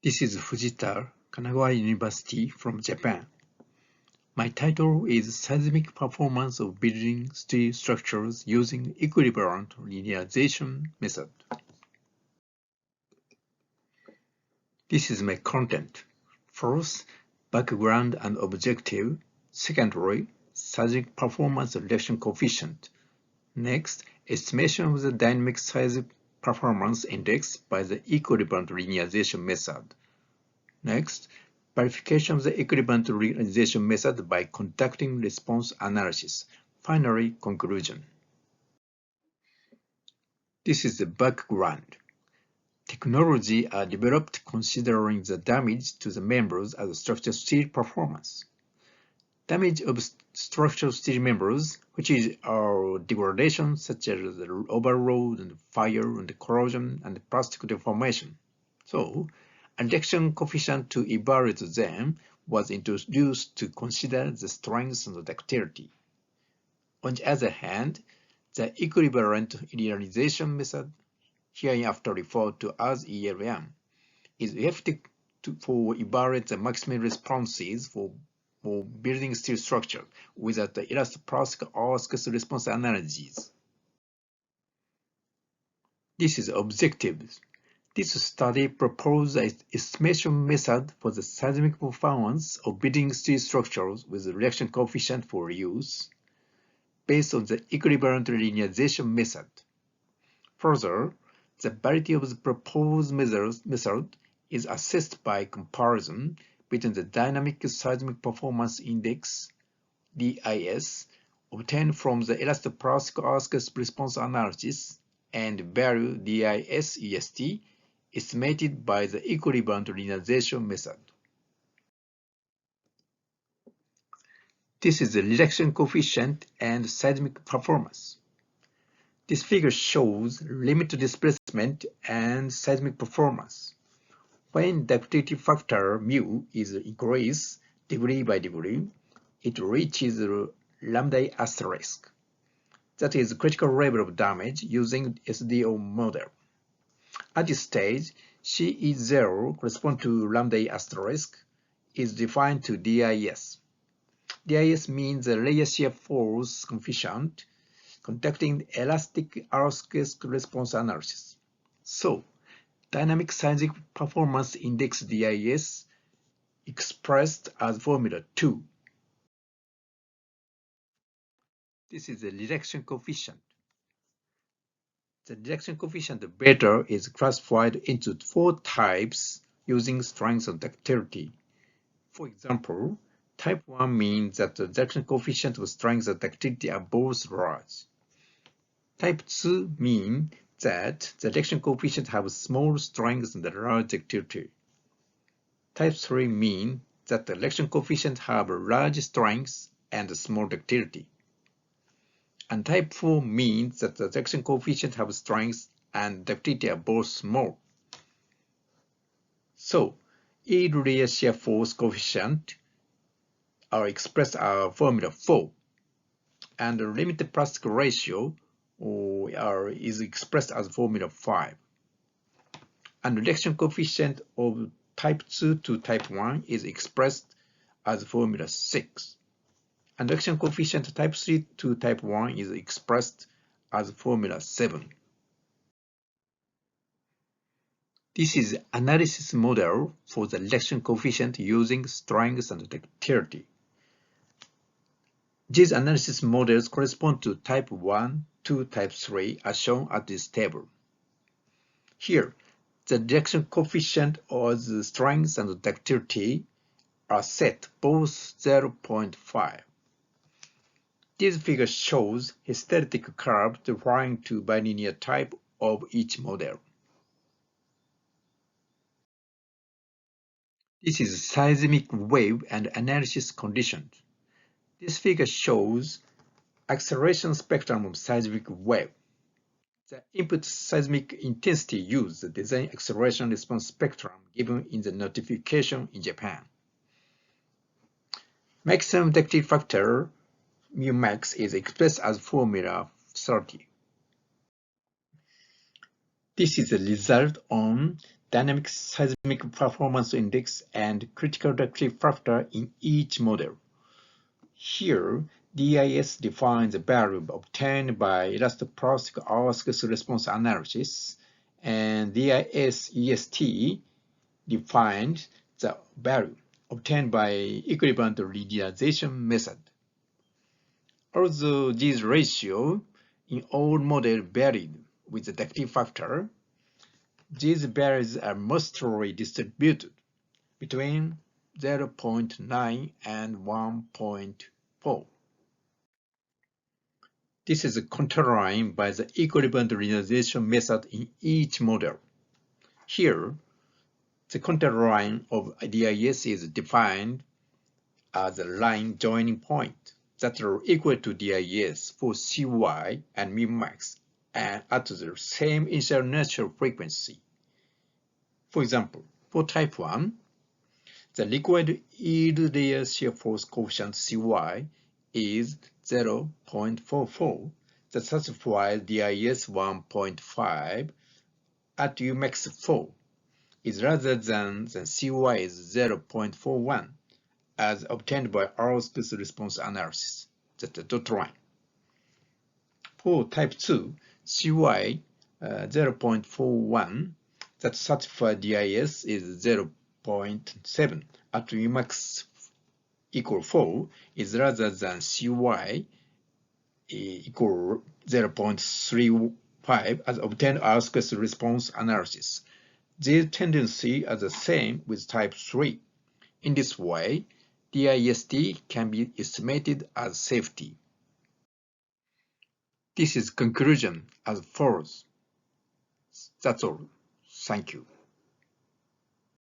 This is Fujita, Kanagawa University from Japan. My title is Seismic Performance of Building Steel Structures Using Equivalent Linearization Method. This is my content. First, background and objective. Secondly, seismic performance reduction coefficient. Next, estimation of the dynamic seismic performance index by the equivalent linearization method. Next, verification of the equivalent linearization method by conducting response analysis. Finally, conclusion. This is the background. Technology are developed considering the damage to the members as structural steel performance. Damage of structural steel members, which is degradation such as overload and fire and corrosion and plastic deformation. So, a reduction coefficient to evaluate them was introduced to consider the strength and ductility. On the other hand, the equivalent linearization method, hereinafter referred to as ELM, is effective for evaluate the maximum responses for building steel structure without the elasto-plastic earthquake response analyses. This is objectives. This study proposed an estimation method for the seismic performance of building steel structures with a reaction coefficient for use, based on the equivalent linearization method. Further, the validity of the proposed method is assessed by comparison between the dynamic seismic performance index (DISest) obtained from the elasto-plastic earthquake response analysis and value dIsest estimated by the equivalent linearization method. This is the reduction coefficient and seismic performance. This figure shows limit displacement and seismic performance. When ductility factor mu is increased degree by degree, it reaches lambda asterisk. That is critical level of damage using SDO model. At this stage, CE0 correspond to lambda asterisk is defined to DIS. DIS means the layer shear force coefficient conducting elastic earthquake response analysis. So, dynamic seismic performance index DIS expressed as formula 2. This is the reduction coefficient. The reduction coefficient beta is classified into 4 types using strength and ductility. For example, type 1 means that the reduction coefficient of strength and ductility are both large. Type 2 means that the reduction coefficient have small strength and large ductility. Type 3 means that the reduction coefficient have large strength and small ductility. And type 4 means that the reduction coefficient have strength and ductility are both small. So, yield layer shear force coefficient are expressed as formula 4, and the limited plastic ratio is expressed as formula 5. And reduction coefficient of type 2 to type 1 is expressed as formula 6. And reduction coefficient type 3 to type 1 is expressed as formula 7. This is analysis model for the reduction coefficient using strength and ductility. These analysis models correspond to type 1 to type 3 as shown at this table. Here, the reduction coefficient or the strength and ductility are set both 0.5. This figure shows hysteretic curve referring to bilinear type of each model. This is seismic wave and analysis conditions. This figure shows acceleration spectrum of seismic wave. The input seismic intensity used the design acceleration response spectrum given in the notification in Japan. Maximum ductility factor mu max is expressed as formula 30. This is a result on dynamic seismic performance index and critical ductility factor in each model. Here, dIsest defines a value obtained by elasto-plastic earthquake response analysis, and dIsest defines the value obtained by equivalent linearization method. Although these ratios in all models varied with the ductility factor, these values are mostly distributed between 0.9 and 1.4. This is counterlined by the equivalent linearization method in each model. Here, the counterline of dIsest is defined as a line joining point that are equal to dIsest for Cy and min-max and at the same initial natural frequency. For example, for type 1, the required yield layer shear force coefficient Cy is 0.44 that satisfies dIsest 1.5 at Umax 4 is rather than Cy is 0.41 as obtained by earthquake response analysis, that's the dot line. For type 2, Cy 0.41 that satisfies dIsest is 0.7 at Umax equal 4 is rather than Cy equal 0.35 as obtained earthquake response analysis. These tendencies are the same with type 3. In this way, dIsest can be estimated as safety. This is conclusion as follows. That's all. Thank you.